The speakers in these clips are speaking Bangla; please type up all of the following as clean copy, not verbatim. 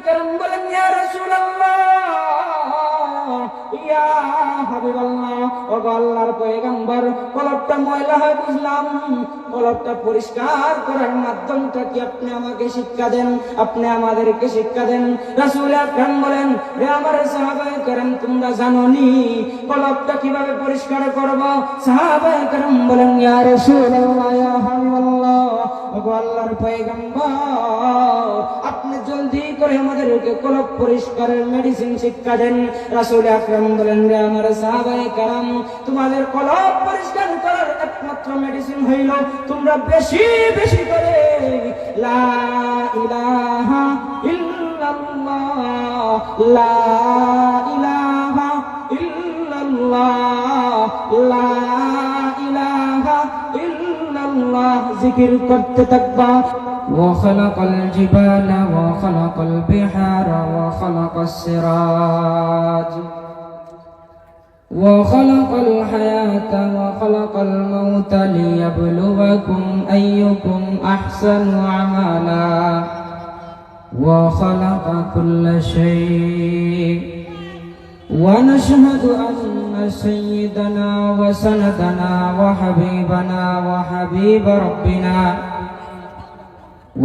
কেরাম বলেন, ইয়া রাসূলুল্লাহ, ইয়া হাবিবাল্লাহ, ও আল্লাহর পয়গম্বর, কলবটা ময়লা হয় বুঝলাম, কলবটা পরিষ্কার করার মাধ্যমটা কি আপনি আমাকে শিক্ষা দেন, আপনি আমাদেরকে শিক্ষা দেন। রাসূল আকরাম বলেন, হে আমার সাহাবায়ে কেরাম, তোমরা জানোনি কলবটা কিভাবে পরিষ্কার করব? সাহাবায়ে কেরাম বলেন, ইয়া রাসূলুল্লাহ, ইয়া হাবিবাল্লাহ, ও আল্লাহর পয়গম্বর, আপনি জলদি করে আমাদেরকে কলব পরিষ্কারের মেডিসিন শিক্ষা দেন। রাসূল আকরাম বলেন, হে আমার সাহাবায়ে কেরাম, তোমাদের কলব পরিষ্কার করার একমাত্র মেডিসিন হইল তোমরা বেশি বেশি করে লা ইলাহা ইল্লাল্লাহ, লা ইলাহা ইল্লাল্লাহ, লা ইলাহা ইল্লাল্লাহ জিকির করতে থাকবা। وخلق الجبال وخلق البحار وخلق السراج وخلق الحياة وخلق الموت ليبلوكم أيكم أحسن عملا وخلق كل شيء ونشهد أن سيدنا وسندنا وحبيبنا وحبيب ربنا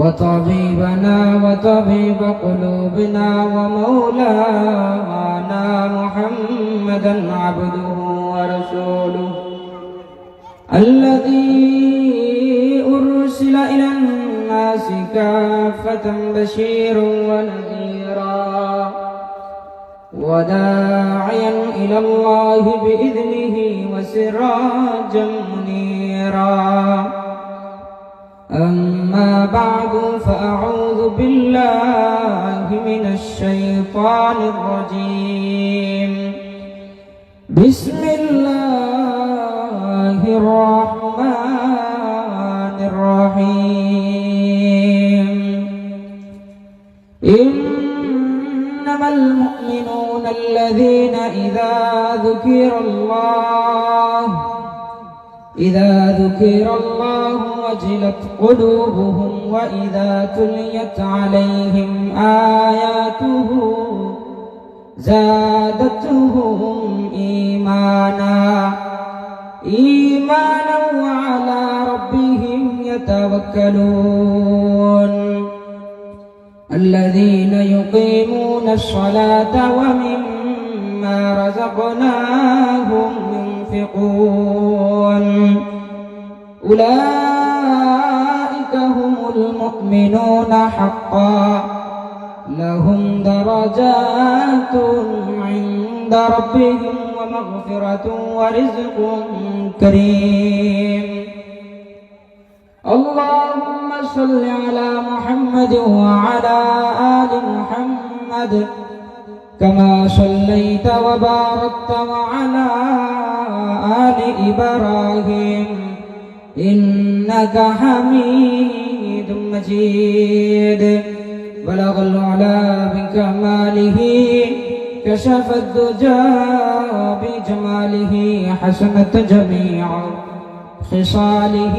وطبيبنا وطبيب قلوبنا ومولانا محمدا عبده ورسوله الذي أرسل إلى الناس كافة بشيرا ونذيرا وداعيا إلى الله بإذنه وسراجا منيرا. أما بعد فأعوذ بالله من الشيطان الرجيم. بسم الله الرحمن الرحيم. إنما المؤمنون الذين إذا ذكر الله وجلت قلوبهم وإذا تليت عليهم آياته زادتهم إيمانا وعلى ربهم يتوكلون. الذين يقيمون الصلاة ومما رزقناهم ينفقون. أولئك هم المؤمنون حقا لهم درجات عند ربهم ومغفرة ورزق كريم. اللهم صل على محمد وعلى آل محمد كما صليت وباركت وعلى آل إبراهيم إنك حميد مجيد. بلغ العلا بكماله كشف الدجى بجماله حسنت جميع خصاله.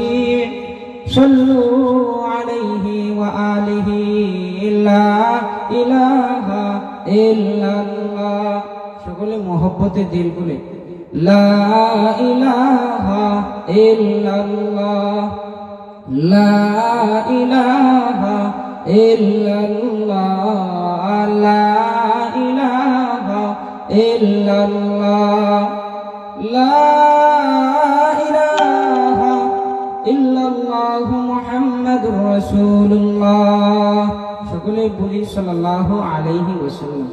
صلوا عليه وآله لا إله إلا الله. সকলে মহব্বতে দিল বলে লা ইলাহা ইল্লাল্লাহ, লা ইলাহা ইল্লাল্লাহ, লা ইলাহা ইল্লাল্লাহ, লা ইলাহা ইল্লাল্লাহ মুহাম্মাদুর রাসূলুল্লাহ। সকলে বলি সাল্লাল্লাহু আলাইহি ওয়াসাল্লাম।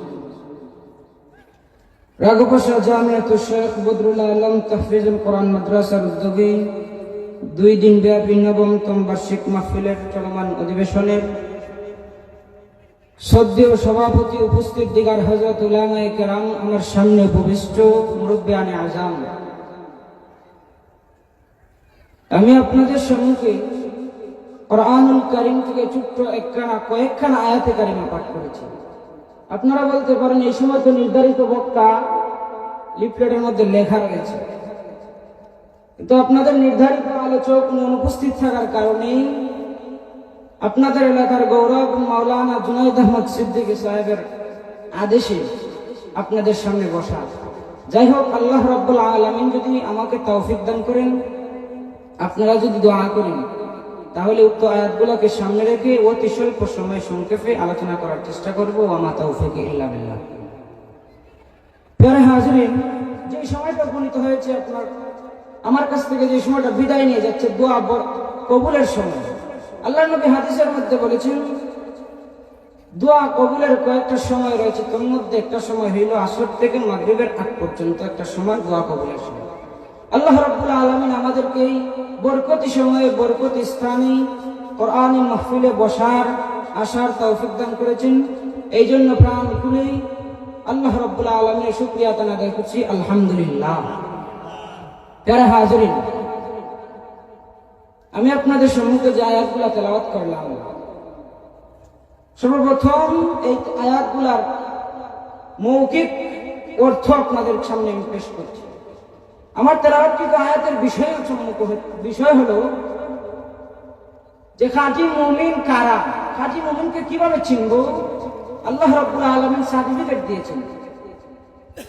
রাগবশা জামিয়াত শেখ বদরুল আলম তাহফিজুল কোরআন মাদ্রাসার উদ্যোগে 2 দিন ব্যাপী 9তম বার্ষিক মাহফিলের চলমান অধিবেশনের শ্রদ্ধেয় সভাপতি, উপস্থিত দিগার হযরত উলামায়ে কেরাম, আমার সামনে উপবিষ্ট মুরব্বিয়ানে আজম, আমি আপনাদের সম্মুখে কোরআনুল কারীম থেকে ছোট্ট কয়েকখানা আয়াতে কারিমা পাঠ করেছি। আপনারা বলতে পারেন এই সময় তো নির্ধারিত বক্তা লিফলেটের মধ্যে লেখা রয়েছে, কিন্তু আপনাদের নির্ধারিত আলোচক অনুপস্থিত থাকার কারণে আপনাদের এলাকার গৌরব মাওলানা জুনাইদ আহমদ সিদ্দিকী সাহেবের আদেশে আপনাদের সামনে বসা। যাই হোক, আল্লাহ রাব্বুল আলামিন যদি আমাকে তৌফিক দান করেন, আপনারা যদি দোয়া করেন, তাহলে উক্ত আয়াতগুলোকে সামনে রেখে অতি স্বল্প সময় সংক্ষেপে আলোচনা করার চেষ্টা করব। ওয়া তৌফিক ইল্লা বিল্লাহ। প্রিয় হাজিরিন, যে সময়টা উপনীত হয়েছে আমার কাছ থেকে, যে সময়টা বিদায় নিয়ে যাচ্ছে, দোয়া কবুলের সময়। আল্লাহর নবী হাদিসের মধ্যে বলেছেন, দোয়া কবুলের কয়েকটা সময় রয়েছে, তার মধ্যে একটা সময় হইল আসর থেকে মাগরিবের আগ পর্যন্ত একটা সময় দোয়া কবুলের সময়। আল্লাহ রাব্বুল আলামিন আমাদেরকে এই বরকতি সময়ে, বরকতি স্থানে কোরআনী মাহফিলে বসার আসার তৌফিক দান করেছেন। এই জন্য প্রাণ খুলে আল্লাহ রাব্বুল আলামিনের শুকরিয়া আদায় করছি, আলহামদুলিল্লাহ। প্রিয় হাজিরিন, আমি আপনাদের সম্মুখে যে আয়াতগুলো তেলাওয়াত করলাম, সর্বপ্রথম এই আয়াতগুলার মৌখিক অর্থ আপনাদের সামনে আমি পেশ করছি। আমার তেলাওয়াতকৃত আয়াতের বিষয় হলো যে খাঁটি মুমিন কারা, খাঁটি মুমিনকে কিভাবে চিনব। আল্লাহ রাব্বুল আলামিন সার্টিফিকেট দিয়েছেন।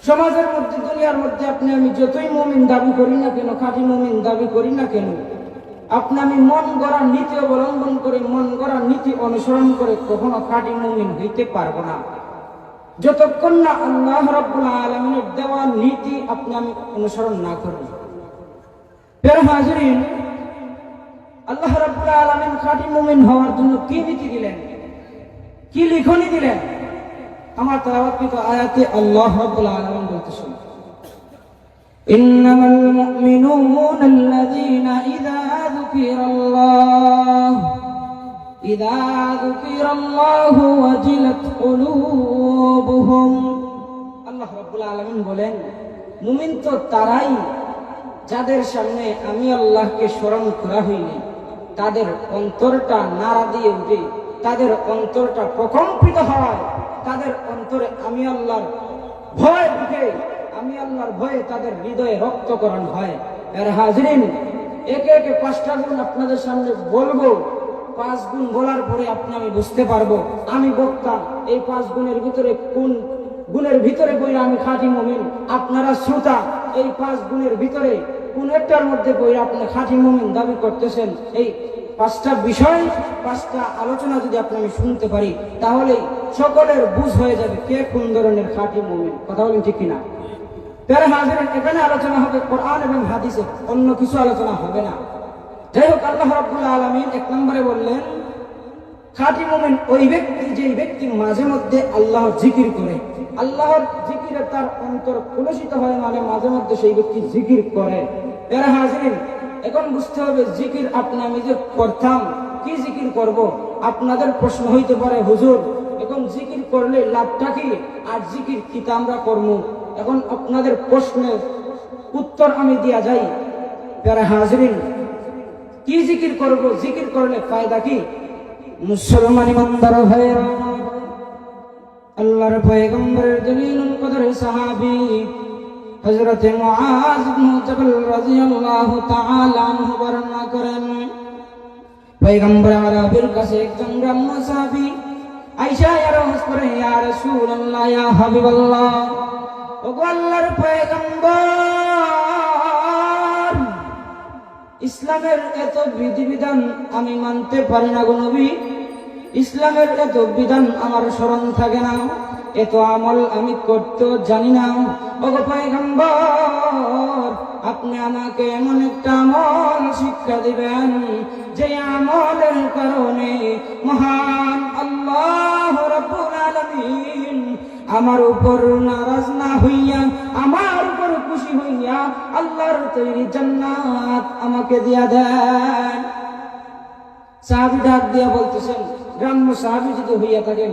সমাজের মধ্যে, দুনিয়ার মধ্যে আপনি আমি যতই মুমিন দাবি করি না কেন, খাঁটি মুমিন দাবি করি না কেন, আপনি আমি মন গড়া নীতি অবলম্বন করে, মন গড়া নীতি অনুসরণ করে কখনো খাঁটি মুমিন হইতে পারবো না, যতক্ষণ না আল্লাহ রাব্বুল আলামিনের দেওয়া নীতি আপনি আমি অনুসরণ না করব। প্রিয় হাজিরিন, আল্লাহ রাব্বুল আলামিন খাঁটি মুমিন হওয়ার জন্য কি নীতি দিলেন, কি লিখনি দিলেন? আমার তেলাওয়াতকৃত আয়াতে আল্লাহ রাব্বুল আলামিন বলতেছেন, إنما المؤمنون الذين إذا ذكر الله وجلت قلوبهم। আল্লাহ রাব্বুল আলামিন বলেন, মুমিন তো তারাই যাদের সামনে আমি আল্লাহকে স্মরণ করা হইলে তাদের অন্তরটা নাড়া দিয়ে উঠে, তাদের অন্তরটা প্রকম্পিত হয়, তাদের অন্তরে আমি আল্লাহর ভয় ঢুকে, আমি আল্লাহর ভয়ে তাদের হৃদয়ে রক্তকরণ হয়। এর হাজিরিন, একে একে 5টা গুণ আপনাদের সামনে বলবো। 5 গুণ বলার পরে আপনি আমি বুঝতে পারবো আমি বক্তা এই 5 গুণের ভিতরে কোন গুণের ভিতরে বইরা আমি খাঁটি মুমিন, আপনারা শ্রোতা এই 5 গুণের ভিতরে কোন একটার মধ্যে বইরা আপনি খাঁটি মুমিন দাবি করতেছেন। এই 5টা বিষয়, 5টা আলোচনা যদি আপনি আমি শুনতে পারি, তাহলে সকলের বুঝ হয়ে যাবে কে কোন ধরনের খাঁটি মুমিন। কথা বলেন ঠিক কিনা? প্রিয় হাজিরিন, এখানে আলোচনা হবে কোরআন এবং হাদিসের, অন্য কিছু আলোচনা হবে না। যাই হোক, আল্লাহ রাব্বুল আলামিন 1 নম্বরে বললেন, খাঁটি মুমিন ওই ব্যক্তি যে ব্যক্তি মাঝে মধ্যে আল্লাহর জিকির করে, আল্লাহর জিকিরে তার অন্তর কলুষিত হয়, মানে মাঝে মধ্যে সেই ব্যক্তি জিকির করে। প্রিয় হাজিরিন, এখন বুঝতে হবে জিকির আপনি আমি যে করতাম, কি জিকির করব? আপনাদের প্রশ্ন হইতে পারে, হুজুর এখন জিকির করলে লাভটা কি, আর জিকির কি আমরা করবো? এখন আপনাদের প্রশ্নের উত্তর আমি দিয়া যাই। প্রিয় হাজিরিন, কি জিকির করব, জিকির করলে ফায়দা কি? মুসলমান ইমানদার ভাইরা, আল্লাহর পয়গম্বরের জলিলুল কদর সাহাবী হযরত মুআজ ইবনে জাবাল রাদিয়াল্লাহু তাআলা আনহু বর্ণনা করেন, পয়গম্বর আরবের কাছে একজন গ্রাম্য সাহাবী আয়েশা আরজ করে, ইয়া রাসূলুল্লাহ, ইয়া হাবিবাল্লাহ, ওগো আল্লাহর পয়গম্বর, ইসলামের এত বিধিবিধান আমি মানতে পারি না গো নবী, ইসলামের এত বিধান আমার স্মরণ থাকে না, এত আমল আমি করতেও জানি না। ওগো পয়গম্বর, আপনি আমাকে এমন একটা আমল শিক্ষা দিবেন যে আমলের কারণে মহান আল্লাহ রাব্বুল আলামিন আমার উপর নারাজ না হইয়া, আমার উপর খুশি হইয়া আল্লাহর তৈরি জান্নাত আমাকে দিয়া দেন। সাহাবী ডাক দিয়া বলতেছেন, গ্রাম্য সাহাবী যদি হইয়া থাকেন,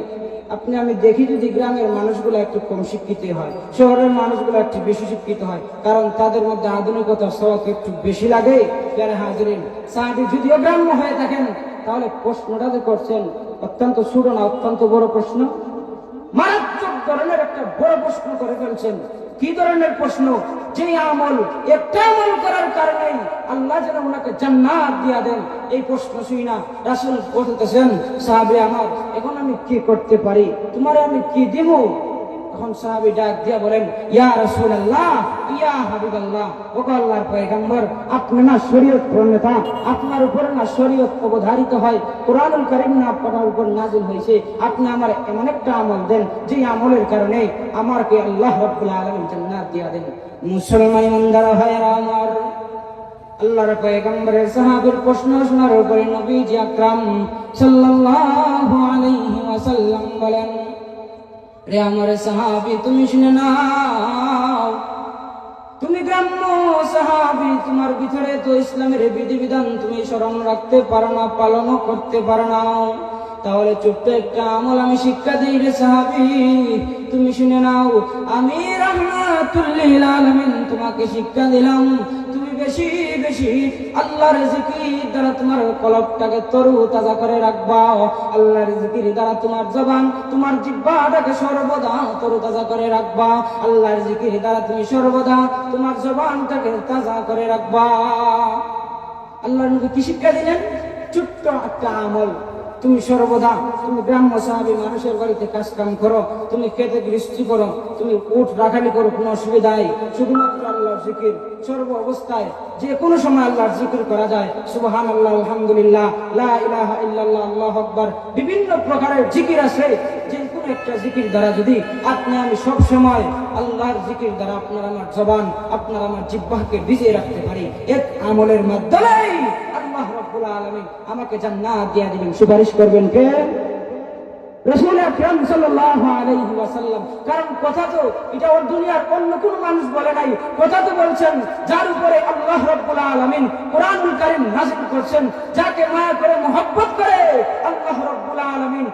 আপনি আমি দেখি যদি গ্রামের মানুষগুলো একটু কম শিক্ষিত হয়, শহরের মানুষগুলো একটু বেশি শিক্ষিত হয়, কারণ তাদের মধ্যে আধুনিকতার ছোঁয়া একটু বেশি লাগে। প্রিয় হাজিরিন, সাহাবী যদিও গ্রাম্য হয়ে থাকেন, তাহলে প্রশ্নটা যে করছেন অত্যন্ত ছোট না, অত্যন্ত বড় প্রশ্ন, মারাত্মক ধরনের একটা বড় প্রশ্ন করে ফেলছেন। কি ধরনের প্রশ্ন? যে আমল, একটা আমল করার কারণে আল্লাহ যেন ওনাকে জান্নাত দিয়া দেন, এই প্রশ্ন শুই না রাসূল বলতেছেন, সাহাবী আমার, এখন আমি কি করতে পারি, তোমারে আমি কি দিব? তখন সাহাবী ডাক দিয়া বলেন, ইয়া রাসূলুল্লাহ, ইয়া হাবিবাল্লাহ, ও আল্লাহর পয়গম্বর, আপনি না শরীয়ত প্রণেতা, আপনার উপর না শরীয়ত অবধারিত হয়, কুরআনুল কারীম না আপনার উপর নাযিল হয়েছে, আপনি আমার এমন একটা আমল দেন যে আমলের কারণে আমাকে আল্লাহ রাব্বুল আলামিন জান্নাত দিয়া দেন। মুসলমান ইমানদার ভাইরা আমার, আল্লাহর পয়গম্বরের সাহাবীর প্রশ্ন শোনার উপরে নবীজি আকরাম সাল্লাল্লাহু আলাইহি ওয়াসাল্লাম বলেন, রে আমার সাহাবী, তুমি শুনে নাও, তুমি গ্রাম্য সাহাবী, তোমার ভিতরে তো ইসলামের বিধিবিধান তুমি স্মরণ রাখতে পারো না, পালনও করতে পারো না, তাহলে ছোট্ট একটা আমল আমি শিক্ষা দিই রে সাহাবী, তুমি শুনে নাও। আমি রাহমাতুল লিল আলামিন তোমাকে শিক্ষা দিলাম, তুমি বেশি বেশি আল্লাহর জিকির দ্বারা তোমার কলবটাকে তরু তাজা করে রাখবা, আল্লাহর জিকির দ্বারা তোমার জবান, তোমার জিহ্বাটাকে সর্বদা তরু তাজা করে রাখবা, আল্লাহর জিকির দ্বারা তুমি সর্বদা তোমার জবানটাকে তাজা করে রাখবা। আল্লাহর নবী কি শিক্ষা দিলেন? ছোট্ট একটা আমল, তুমি সর্বদা, তুমি গ্রাম্য সাহাবী মানুষের বাড়িতে কাজ কাম করো, তুমি খেতে গৃহস্থী করো, তুমি উঠ রাখালি করো, কোনো অসুবিধা নেই, শুধুমাত্র আল্লাহর জিকির সর্ব অবস্থায় যে কোনো সময় আল্লাহর জিকির করা যায়, সুবহানাল্লাহ, আলহামদুলিল্লাহ, লা ইলাহা ইল্লাল্লাহ, আল্লাহু আকবার, বিভিন্ন প্রকারের জিকির আছে, যে কোনো একটা জিকির দ্বারা যদি আপনি আমি সব সময় আল্লাহর জিকির দ্বারা আপনার আমার জবান, আপনার আমার জিহ্বাকে ভিজিয়ে রাখতে পারি, এক আমলের মাধ্যমে আল্লাহ রাব্বুল আলামিন আমাকে জান্নাত দিয়ে দিবেন। সুপারিশ করবেন কে? রাসূল আকরাম সাল্লাল্লাহু আলাইহি ওয়াসাল্লাম। কারণ কথা তো এটা ওর দুনিয়ার অন্য কোন মানুষ বলে নাই, কথা তো বলছেন যার উপরে আল্লাহ রাব্বুল আলামিন কুরআনুল কারীম নাযিল করছেন, যাকে মায়া করে মহব্বত করে আল্লাহ রাব্বুল আলামিন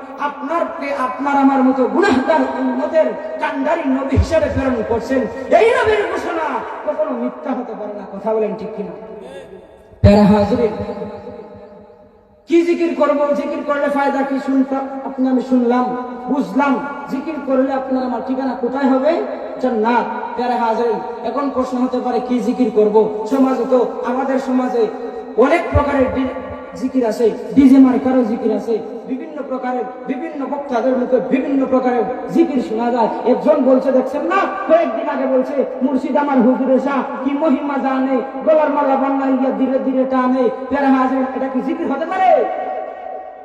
আপনার আমার মতো গুনাহগার উম্মতের কান্ডারি নবী হিসেবে প্রেরণ করছেন। এই নবীর ঘোষণা কখনো মিথ্যা হতে পারে না, কথা বলেন ঠিক কিনা? প্যারা হাজিরিন, কি জিকির করব, জিকির করলে ফায়দা কি? শুনতাম, আপনি আমি শুনলাম, বুঝলাম, জিকির করলে আপনার আমার ঠিকানা কোথায় হবে? জান্নাত। প্যারা হাজিরিন, এখন প্রশ্ন হতে পারে কি জিকির করব? সমাজে তো, আমাদের সমাজে অনেক প্রকারের জিকির আছে, ডিজে মার্কারও জিকির আছে, বিভিন্ন প্রকারের, বিভিন্ন বক্তাদের মুখে বিভিন্ন প্রকারের জিকির শোনা যায়। একজন বলছে, দেখছেন না, কয়েকদিন আগে বলছে, মুর্শিদ আমার হুজুরে শাহ কি মহিমা জানে, গলার মালা বান্নাইয়া ধীরে ধীরে টানে। প্যারা হাজিরিন, এটা কি জিকির হতে পারে?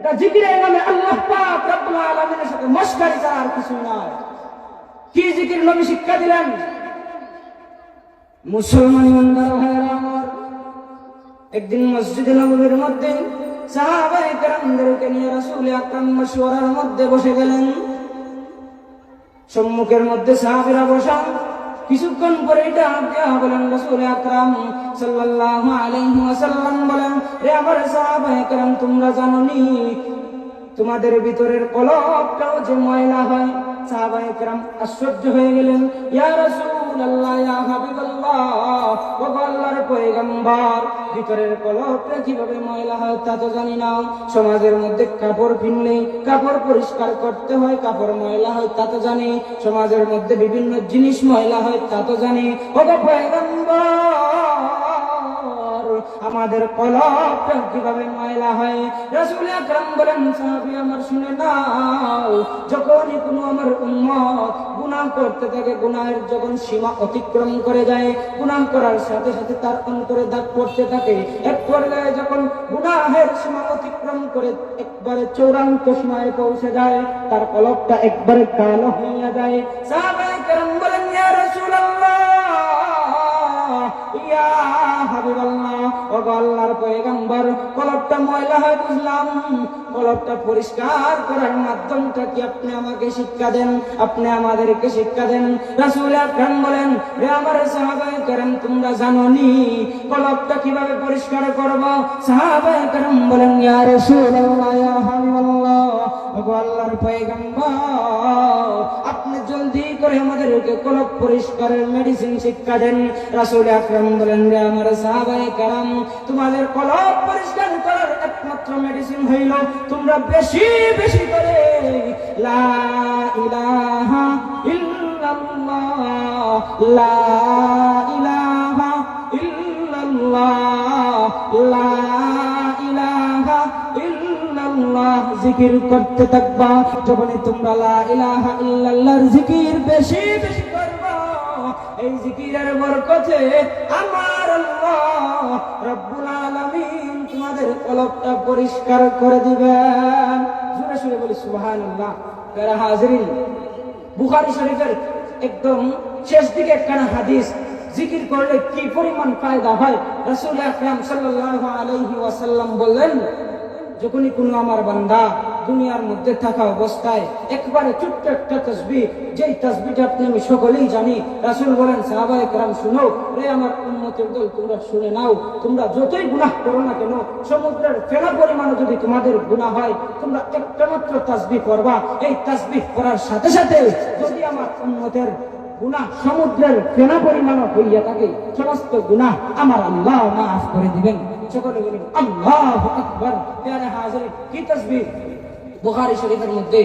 এটা জিকিরের নামে আল্লাহ পাক রব্বুল আলামিনের সাথে মশকারি ছাড়া আর কিছু নয়। কি জিকির নবী শিক্ষা দিলেন? মুসলমান ইমানদার ভাইরা আমার, একদিন মসজিদে নববীর মধ্যে সাহাবায়ে কেরামদেরকে নিয়ে রাসূল আকরাম মাশওয়ারার মধ্যে বসে গেলেন। সম্মুখের মধ্যে সাহাবীরা বসা, কিছুক্ষণ পরে ডাক দেয়া বলেন, রাসূল আকরাম সাল্লাল্লাহু আলাইহি ওয়াসাল্লাম বলেন, রে আমার সাহাবায়ে কেরাম, তোমরা জানোনি তোমাদের ভিতরের কলবটাও যে ময়লা হয়? সাহাবায়ে কেরাম আশ্চর্য হয়ে গেলেন, ইয়া রাসূলুল্লাহ, ইয়া হাবিবাল্লাহ, ও আল্লাহর পয়গম্বর, ভিতরের কলবটা কিভাবে ময়লা হয় তা তো জানি না। সমাজের মধ্যে কাপড় কিনলে কাপড় পরিষ্কার করতে হয়, কাপড় ময়লা হয় তা তো জানি, সমাজের মধ্যে বিভিন্ন জিনিস ময়লা হয় তা তো জানি। ও পয়গম্বর, আমাদের কলবটা কিভাবে ময়লা হয়? রাসূল আকরাম বলেন, সাহাবী আমার শুনে নাও, যখনই কোনো আমার উম্মত গুনাহ করতে থাকে, গুনাহের যখন সীমা অতিক্রম করে যায়, গুনাহ করার সাথে সাথে তার অন্তরে দাগ পড়তে থাকে, এক পর্যায়ে যখন গুনাহের সীমা অতিক্রম করে একবারে চূড়ান্ত সীমায় পৌঁছে যায়, তার কলবটা একবারে কালো হয়ে যায়। সাহাবায়ে কেরাম বলেন, ইয়া রাসূলুল্লাহ, ইয়া হাবিবাল্লাহ, ও আল্লাহর পয়গম্বর, কলবটা ময়লা হয় বুঝলাম, কলবটা পরিষ্কার করার মাধ্যমটা কি আপনি আমাকে শিক্ষা দেন, আপনি আমাদেরকে শিক্ষা দেন। রাসূল আকরাম বলেন, হে আমার সাহাবায়ে কেরাম, তোমরা জানোনি কলবটা কিভাবে পরিষ্কার করব? সাহাবায়ে কেরাম বলেন, ইয়া রাসূলুল্লাহ, ইয়া হাবিবাল্লাহ, ও আল্লাহর পয়গম্বর, আপনি জলদি করে আমাদেরকে কলব পরিষ্কারের মেডিসিন শিক্ষা দেন। রাসূল আকরাম বলেন, হে আমার সাহাবায়ে কেরাম, তোমাদের কলব পরিষ্কার করার একমাত্র মেডিসিন হইল তোমরা বেশি বেশি করে লা ইলাহা ইল্লাল্লাহ ইল্লাল্লাহ, লা ইলাহা ইল্লাল্লাহ, লা ইলাহা ইল্লাল্লাহ জিকির করতে থাকবা। যখনই তোমরা লা ইলাহা ইল্লাল্লাহর জিকির বেশি বেশি করবা, এই জিকিরের বরকতে আমার আল্লাহ রব্বুল আলামিন তোমাদের কলবটা পরিষ্কার করে দিবেন। জোরে সুরে বলি সুবহানাল্লাহ। প্যারা হাজিরিন, বুখারী শরীফের একদম শেষ দিকে একখানা হাদিস, জিকির করলে কি পরিমাণ ফায়দা হয়। রাসূল আকরাম সাল্লাল্লাহু আলাইহি ওয়াসাল্লাম বললেন, যখনই কোনো আমার বান্দা দুনিয়ার মধ্যে থাকা অবস্থায় একবারে ছোট্ট একটা তাসবিহ, যেই তাসবিহটা আপনি আমি সকলেই জানি, রাসূল বলেন সাহাবায়ে কেরাম শুনো, রে আমার উম্মতের দল তোমরা শুনে নাও, তোমরা যতই গুনাহ করো না কেন, সমুদ্রের ফেনা পরিমাণও যদি তোমাদের গুনাহ হয়, তোমরা একটা মাত্র তাসবিহ করবা। এই তাসবিহ করার সাথে সাথে যদি আমার উম্মতের গুনাহ সমুদ্রের ফেনা পরিমাণও হইয়া থাকে, সমস্ত গুনাহ আমার আল্লাহ মাফ করে দিবেন। সকলে বলেন আল্লাহু আকবার। প্যারা হাজিরিন, কি তাসবিহ! বুখারী শরীফের মধ্যে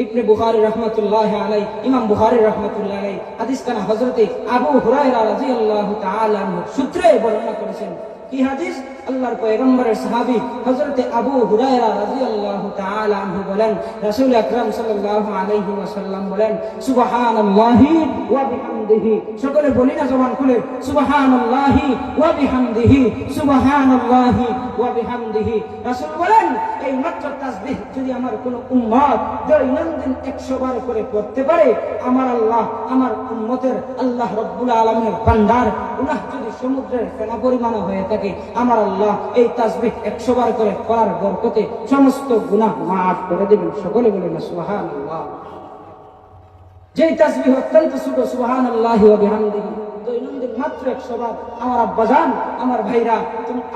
ইবনে বুখারী রাহমাতুল্লাহি আলাইহি, ইমাম বুখারী রাহমাতুল্লাহি আলাইহি হাদিস কানা হযরতে আবু হুরায়রা রাদিয়াল্লাহু তাআলা আনহু সূত্রে বর্ণনা করেছেন। কি হাদিস? আল্লাহর পয়গম্বরের সাহাবী হযরতে আবু হুরায়রা রাদিয়াল্লাহু তাআলা আনহু বলেন, রাসূল আকরাম সাল্লাল্লাহু আলাইহি ওয়াসাল্লাম বলেন, সুবহানাল্লাহি ওয়া বিহামদিহি। সকলে বলি না জবান খুলে, সুবহানাল্লাহি ওয়া বিহামদিহি, সুবহানাল্লাহি ওয়া বিহামদিহি। রাসূল বলেন, এই মাত্র তাসবিহ যদি আমার কোন উম্মত দৈনন্দিন 100 বার করে পড়তে পারে, আমার আল্লাহ আমার উম্মতের আল্লাহ রাব্বুল আলামিনের বান্দার গুনাহ যদি সমুদ্রের ফেনা পরিমাণ হয়ে থাকে, আমার আল্লাহ এই তাসবিহ 100 বার করে পড়ার বরকতে সমস্ত গুনাহ মাফ করে দেবেন। সকলে বলেন সুবহানাল্লাহ। যেই তাসবিহ অত্যন্ত ছোট, সুবহানাল্লাহি ওয়া বিহামদিহি, দৈনন্দিন মাত্র 100 বার। আমার আব্বাজান, আমার ভাইরা,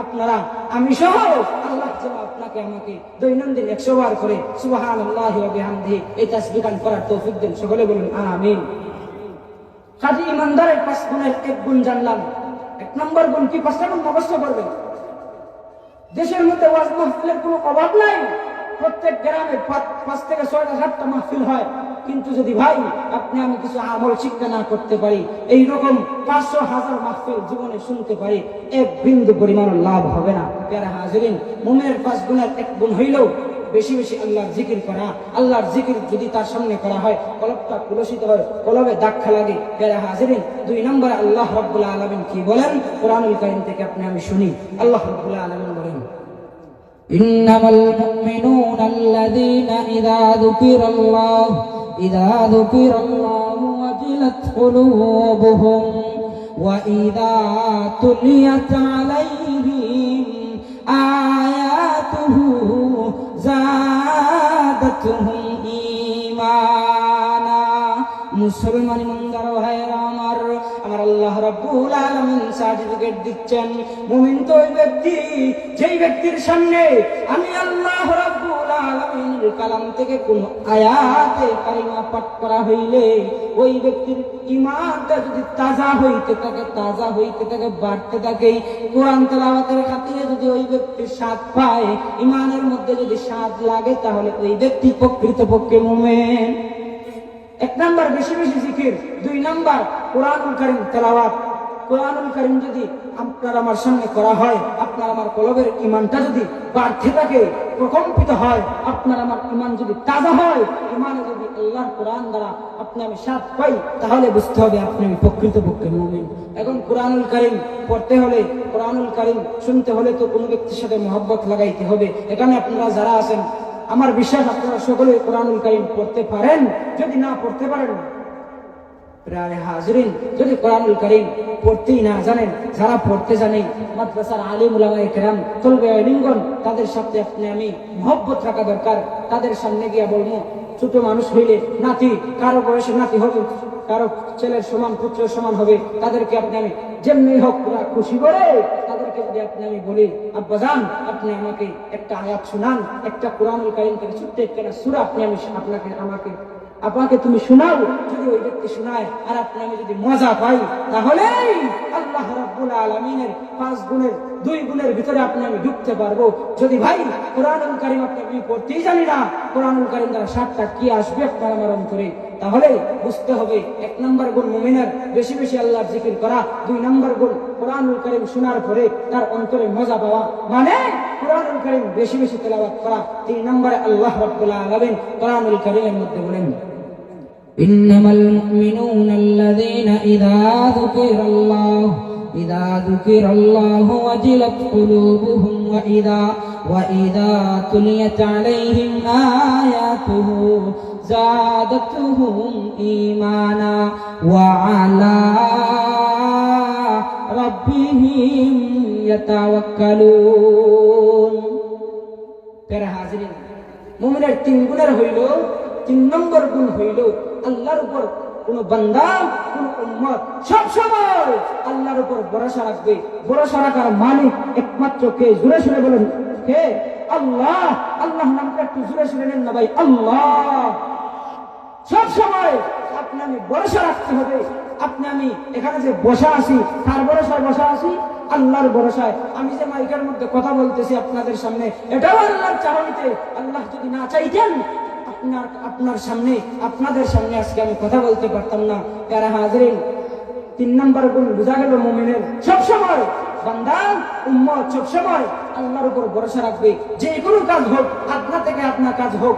আপনারা, আমি সহ আল্লাহ যেন আপনাকে আমাকে দৈনন্দিন 100 বার করে সুবহানাল্লাহি ওয়া বিহামদিহি এই তাসবিহ করার তৌফিক দেন। সকলে বলেন আমিন। খাঁটি ইমানদারের 5 গুণের 1 গুণ জানলাম। 1 নম্বর গুণ কি? 5টা গুণ মুখস্থ করবেন। দেশের মধ্যে ওয়াজ মাহফিলের কোনো অভাব নাই। প্রত্যেক গ্রামে 5 থেকে 6টা 7টা মাহফিল হয়, কিন্তু যদি ভাই আপনি আমি কিছু আমল শিক্ষা না করতে পারি, এইরকম 500,000 মাহফিল জীবনে শুনতে পারি, 1 বিন্দু পরিমাণ লাভ হবে না। প্যারা হাজিরিন, মুমিনের 5 গুণের 1 গুণ হইলেও বেশি বেশি আল্লাহর জিকির করা। আল্লাহর জিকির যদি তার সামনে করা হয়, কলবটা কুলসিত হয়, কলবে দাগ লাগে। প্যারা হাজিরিন, 2 নম্বরে আল্লাহ রাব্বুল আলামিন কি বলেন কোরআনুল কারীম থেকে আপনি আমি শুনি। আল্লাহ রাব্বুল আলামিন বলেন, ইন্নামাল মুমিনুনা আল্লাযীনা ইযা যুকিরাল্লাহু ওয়াজিলাত কুলুবুহুম ওয়া ইযা তুলিয়াত আলাইহিম আয়াতুহু যাদাতুহুম ঈমানা। মুসলমান ইমানদার ভাইরা আমার, আমার আল্লাহ রাব্বুল আলামিন সার্টিফিকেট দিচ্ছেন, মুমিন তো ওই ব্যক্তি যেই ব্যক্তির সামনে আমি আল্লাহ রাব্বুল আলামিনের কালাম থেকে কোন আয়াতে কারিমা পাঠ করা হইলে ওই ব্যক্তির ঈমানটা যদি তাজা হইতে থাকে বাড়তে থাকে, কোরআন তেলাওয়াতের খাতিরে যদি ওই ব্যক্তির স্বাদ পায়, ঈমানের মধ্যে যদি স্বাদ লাগে, তাহলে ওই ব্যক্তি প্রকৃতপক্ষে মুমিন। 1 নাম্বার বেশি বেশি জিকির। 2 নাম্বার কোরআনুল কারীম তেলাওয়াত। কোরআনুল কারীম যদি আপনার আমার সামনে করা হয়, আপনার আমার কলবের ঈমানটা যদি বাড়তে থাকে, প্রকম্পিত হয়, আপনার আমার ঈমান যদি তাজা হয়, ঈমানে যদি আল্লাহর কোরআন দ্বারা আপনি আমি স্বাদ পাই, তাহলে বুঝতে হবে আপনি আমি প্রকৃতপক্ষে মুমিন। এখন কোরআনুল কারীম পড়তে হলে, কোরআনুল কারীম শুনতে হলে তো কোনো ব্যক্তির সাথে মহব্বত লাগাইতে হবে। এখানে আপনারা যারা আছেন, আমার বিশ্বাস আপনারা সকলে কোরআনুল কারীম পড়তে পারেন। যদি না পড়তে পারেন, প্রায় হাজিরিন, যদি কোরআনুল কারীম পড়তেই না জানেন, যারা পড়তে জানে, মাদ্রাসার আলিম উলামায়ে কেরাম, তলবে ইলমগণ, তাদের সাথে আপনি আমি মহব্বত রাখা দরকার। তাদের সামনে গিয়া বলবো, ছোট মানুষ হইলে নাতি, কারো বয়সে নাতি হবে, কারো ছেলের সমান পুত্রের সমান হবে, তাদেরকে আপনি আমি যেমনি হোক খুশি করে তাদেরকে যদি আপনি আমি বলি, আব্বাজান আপনি আমাকে একটা আয়াত শুনান, একটা কোরআনুল কারীম থেকে ছোট্ট একটা সূরা আপনি আমি আপনাকে তুমি শোনাও। যদি ওই ব্যক্তি শোনায় আর আপনি আমি যদি মজা পাই, তাহলে আল্লাহ রাব্বুল আলামিনের 5 গুণের দুই গুণের ভিতরে আপনি আমি ঢুকতে পারবো। যদি ভাই কোরআনুল কারীম আপনি পড়তেই জানি না, কোরআনুল কারীম দ্বারা 7টা কি আসবে আপনার আমার অন্তরে, তাহলে বুঝতে হবে 1 নম্বর গুণ মুমিনের বেশি বেশি আল্লাহর জিকির করা, 2 নম্বর গুণ কোরআনুল কারীম শোনার পরে তার অন্তরে মজা পাওয়া, মানে কোরআনুল কারীম বেশি বেশি তেলাওয়াত করা। 3 নম্বরে আল্লাহ রাব্বুল আলামিন কোরআনুল কারীমের মধ্যে বলেন, ইন্নামাল মুমিনুনা আল্লাযীনা ইযা যুকিরাল্লাহু ওয়াজিলাত কুলুবুহুম ওয়া ইযা তুলিয়াত আলাইহিম আয়াতুহু যাদাতুহুম ঈমানা ওয়া আলা রাব্বিহিম ইয়াতাওয়াক্কালুন। প্যারা হাজিরিন, মুমিনের 3 গুণের হইল, 3 নম্বর গুণ হইল আল্লাহর উপর কোন বান্দা কোন উম্মত সব সময় আল্লাহর উপর ভরসা রাখবে। ভরসা রাখার মালিক একমাত্র কে? জোরে সুরে বলেন, কে? আল্লাহ। আল্লাহ নামটা একটু জোরে সুরে নেন না ভাই, আল্লাহ। সব সময় আপনি আমি ভরসা রাখতে হবে। আপনি আমি এখানে যে বসা আছি, তার ভরসায় বসা আছি, আল্লাহর ভরসায়। আমি যে মাইকের মধ্যে কথা বলতেছি আপনাদের সামনে, এটাও আল্লাহর চাহনিতে। আল্লাহ যদি না চাইতেন আপনার সামনে, আপনাদের সামনে আজকে আমি কথা বলতে পারতাম না। যারা হাজিরিন, 3 নম্বর গুণ বুঝা গেল মুমিনের সবসময় বান্দা উম্মত সবসময় আল্লাহর উপর ভরসা রাখবে। যে কোনো কাজ হোক, আপনা থেকে আপনার কাজ হোক,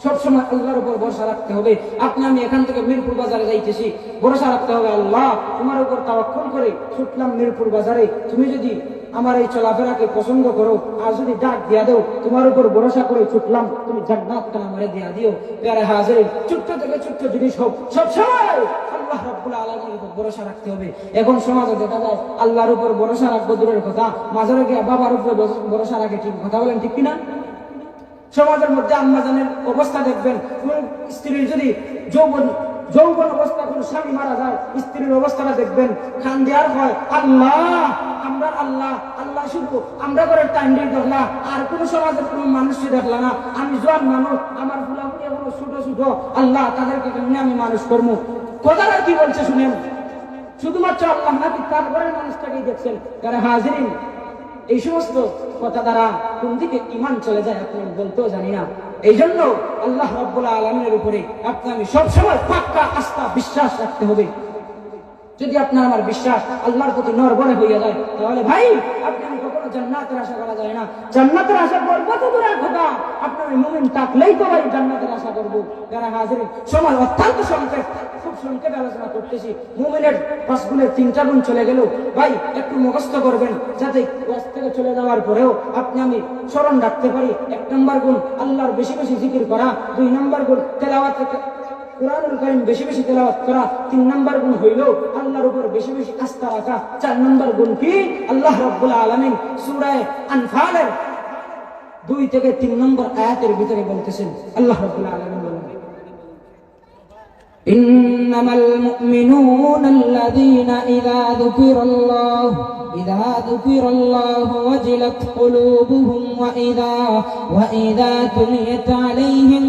সবসময় আল্লাহর উপর ভরসা রাখতে হবে। আপনি আমি এখান থেকে মিরপুর বাজারে যাইতেছি, ভরসা রাখতে হবে আল্লাহ তোমার উপর তাওয়াক্কুল করে ছুটলাম মিরপুর বাজারে। তুমি যদি আমার এই চলাফেরাকে পছন্দ করো আর যদি ডাক দিয়া দেও, তোমার উপর ভরসা করে ছুটলাম, তুমি জান্নাতটা আমারে দিয়া দিও। প্যারা হাজির, ছোট্ট থেকে ছোট্ট জিনিস হোক, সবসময় আল্লাহ রাব্বুল আলামিনের উপর ভরসা রাখতে হবে। এখন সমাজে দেখা যায় আল্লাহর উপর ভরসা রাখবো দূরের কথা, মাজারে গিয়ে বাবার উপর ভরসা রাখে। ঠিক কথা বলেন, ঠিক কিনা? সমাজের মধ্যে আম্মাজানের অবস্থা দেখবেন, কোন স্ত্রীর যদি যৌবন অবস্থা কোন স্বামী মারা যায়, স্ত্রীর অবস্থাটা দেখবেন খান দেওয়ার হয়, আল্লাহ আমরা আল্লাহ আল্লাহ শুধু আমরা করে টাইম দিয়ে দেখলা, আর কোন সমাজের কোন মানুষই দেখলা না। আমি জোয়ান মানুষ, আমার ফুলাফুলি এখনো ছোট ছোট, আল্লাহ তাদেরকে কেমনি আমি মানুষ করবো। কথাটা কি বলছে শুনেন, শুধুমাত্র আল্লাহ নাকি তারপরে মানুষটাকেই দেখছেন। যারা হাজিরিন, এই সমস্ত কথা দ্বারা কোন দিকে ঈমান চলে যায় আপনি বলতেও জানি না। এই জন্য আল্লাহ রাব্বুল আলামিনের উপরে আপনি আমি সবসময় পাক্কা আস্থা বিশ্বাস রাখতে হবে। যদি আপনার আমার বিশ্বাস আল্লাহর প্রতি নড়বড়ে হয়ে যায়, তাহলে ভাই আপনি আমি কখনো জান্নাতের আশা করা যায় না। জান্নাতের আশা করবো তো দূরের কথা, আপনার মুমিন থাকলেই তো ভাই জান্নাতের আশা করবো। যারা হাজিরিন, সময় অত্যন্ত সংক্ষেপ, খুব সংক্ষেপ আলোচনা করতেছি। মুমিনের 5 গুণের 3টা গুণ চলে গেল। ভাই একটু মুখস্থ করবেন, যাতে ওয়াজ থেকে চলে যাওয়ার পরেও আপনি আমি স্মরণ রাখতে পারি। 1 নম্বর গুণ আল্লাহর বেশি বেশি জিকির করা, 2 নম্বর গুণ তেলাওয়াত কোরআনুল কারীম বেশি বেশি তেলাওয়াত করা, 3 নম্বর গুণ হইল আল্লাহর উপর বেশি বেশি আস্থা রাখা। 4 নম্বর গুণ কি? আল্লাহ রাব্বুল আলামিন সূরা আনফালের 2 থেকে 3 নম্বর আয়াতের ভিতরে বলতেছেন, আল্লাহ রাব্বুল আলামিন বলেন, ইন্নামাল মুমিনুনা আল্লাযীনা ইযা যুকিরাল্লাহু ওয়াজিলাত কুলুবুহুম ওয়া ইযা তুলিয়াত আলাইহিম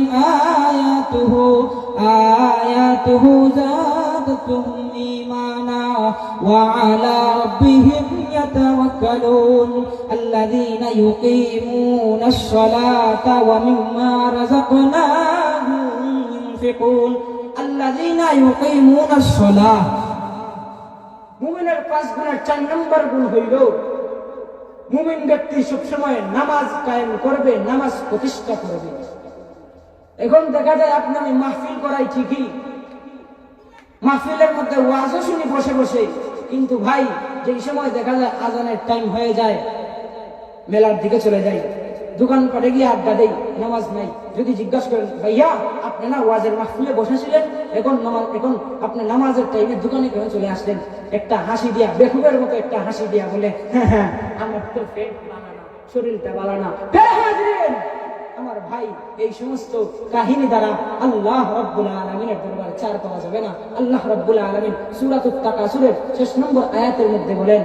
আয়াতুহু যাদাতুহুম ঈমানা ওয়া আলা রাব্বিহিম ইয়াতাওয়াক্কালুন আল্লাযীনা ইউকিমুনাশ সালাতা ওয়া মিম্মা রাযাকনাহুম ইউনফিকুন। আল্লাযীনা ইউকিমুনাশ সালাহ, মুমিনের 5 গুণের 4 নম্বর গুণ হইল মুমিন ব্যক্তি সবসময় নামাজ কায়েম করবে, নামাজ প্রতিষ্ঠা করবে। এখন দেখা যায় আপনি আমি মাহফিল করাই ঠিকই, মাহফিলের মধ্যে ওয়াজও শুনি বসে বসে, কিন্তু ভাই যেই সময় দেখা যায় আজানের টাইম হয়ে যায়, মেলার দিকে চলে যাই, দোকানপাটে গিয়ে আড্ডা দেই, নামাজ নাই। যদি জিজ্ঞাসা করেন, ভাইয়া আপনি না ওয়াজের মাহফিলে বসেছিলেন, এখন আপনি নামাজের টাইমে দোকানে কেন চলে আসলেন? একটা হাসি দিয়া, বেকুবের মতো একটা হাসি দিয়া বলে, হ্যাঁ আমার তো পেট বানানা, শরীরটা বানানা। আমার ভাই, এই সমস্ত কাহিনী দ্বারা আল্লাহ রাব্বুল আলামিনের দরবারে চার পাওয়া যাবে না। আল্লাহ রাব্বুল আলামিন সূরাতুত তাকাসুরের 6 নম্বর আয়াতের মধ্যে বলেন,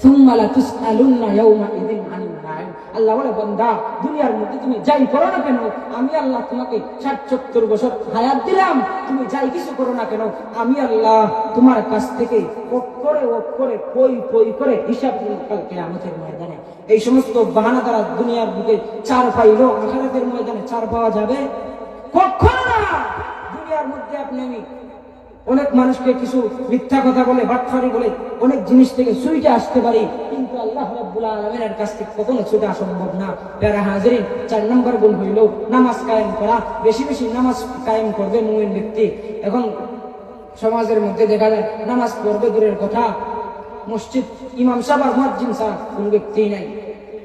সুম্মা লা তুসআলুন্না ইয়াওমা ইযিন আনিন নাঈম, আল্লাহ বলে, বান্দা দুনিয়ার মধ্যে তুমি যাই করো না কেন, আমি আল্লাহ তোমাকে 60-70 বছর হায়াত দিলাম, তুমি যাই কিছু করো না কেন, আমি আল্লাহ তোমার কাছ থেকে অক্ষরে কই করে হিসাব নিব কাল কিয়ামতের ময়দানে। এই সমস্ত বাহানা দ্বারা দুনিয়ার বুকে চার পাইলো, আখিরাতের ময়দানে চার পাওয়া যাবে কখনো না। দুনিয়ার মধ্যে আপনি আমি অনেক মানুষকে কিছু মিথ্যা কথা বলে, বাটফারি বলে অনেক জিনিস থেকে ছুটে আসতে পারি, কিন্তু আল্লাহ রাব্বুল আলামিনের কাছ থেকে কখনো ছুটে আসা সম্ভব না। প্যারা হাজিরিন, 4 নম্বর গুণ হইল নামাজ কায়েম করা। বেশি বেশি নামাজ কায়েম করবে মুমিন ব্যক্তি। এখন সমাজের মধ্যে দেখা যায় নামাজ পড়বে দূরের কথা, মসজিদ ইমাম সাহেব আর মুয়াজ্জিন ছাড়া কোন ব্যক্তি নাই।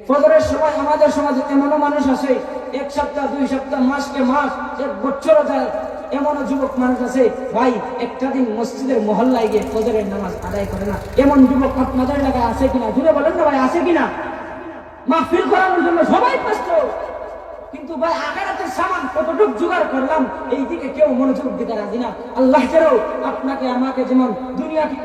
ফজরের সময় আমাদের সমাজে এমনও মানুষ আছে 1 সপ্তাহ 2 সপ্তাহ মাসকে মাস 1 বছরও যায়, এমনও যুবক মানুষ আছে ভাই একটা দিন মসজিদের মহল্লায় গিয়ে ফজরের নামাজ আদায় করে না। এমন যুবক আপনাদের এলাকায় আছে কিনা? জুড়ে বলেন না ভাই, আছে কিনা? মাহফিল করানোর জন্য সবাই ব্যস্ত, কিন্তু ভাই আখিরাতের সামান কতটুকু জোগাড় করলাম এই দিকে কেউ মনোযোগ দিতে রাজি না। আল্লাহ যেন আপনাকে আমাকে যেমন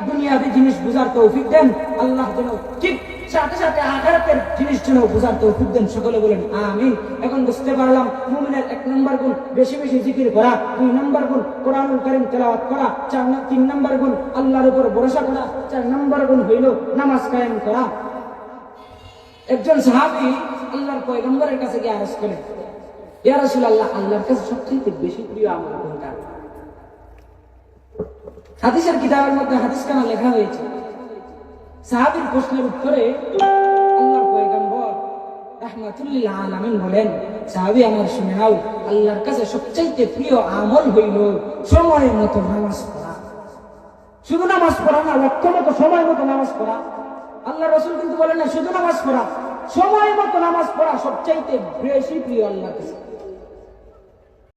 দুনিয়াবি জিনিস বুঝার তৌফিক দেন, আল্লাহ যেন ঠিক সাথে সাথে আখিরাতের জিনিস যেন বুঝার তৌফিক দেন। সকলে বলেন আমিন। এখন বুঝতে পারলাম মুমিনের 1 নম্বর গুণ বেশি বেশি জিকির করা, 2 নম্বর গুণ কোরআনুল কারীম তেলাওয়াত করা, 3 নম্বর গুণ আল্লাহর উপর ভরসা করা, 4 নম্বর গুণ হইল নামাজ কায়েম করা। একজন সাহাবী আল্লাহর পয়গম্বরের কাছে গিয়ে আরজ করেন, ইয়া রাসূলুল্লাহ, আল্লাহর কাছে সবচেয়ে বেশি প্রিয় আমল কোনটা? হাদিসের কিতাবের মধ্যে হাদিসখানা লেখা হয়েছে। সাহাবীর প্রশ্নের উত্তরে আল্লাহর পয়গম্বর রাহমাতুল্লিল আলামিন বলেন, সাহাবী আমার শুনে নাও, আল্লাহর কাছে সবচেয়ে প্রিয় আমল হইল সময় মতো নামাজ পড়া। শুধু নামাজ পড়া না, লক্ষ্য মতো সময় মতো নামাজ পড়া। আল্লাহ রাসূল কিন্তু বলেন না শুধু নামাজ পড়া, সময় মতো নামাজ পড়া সবচেয়ে বেশি প্রিয় আল্লাহর কাছে।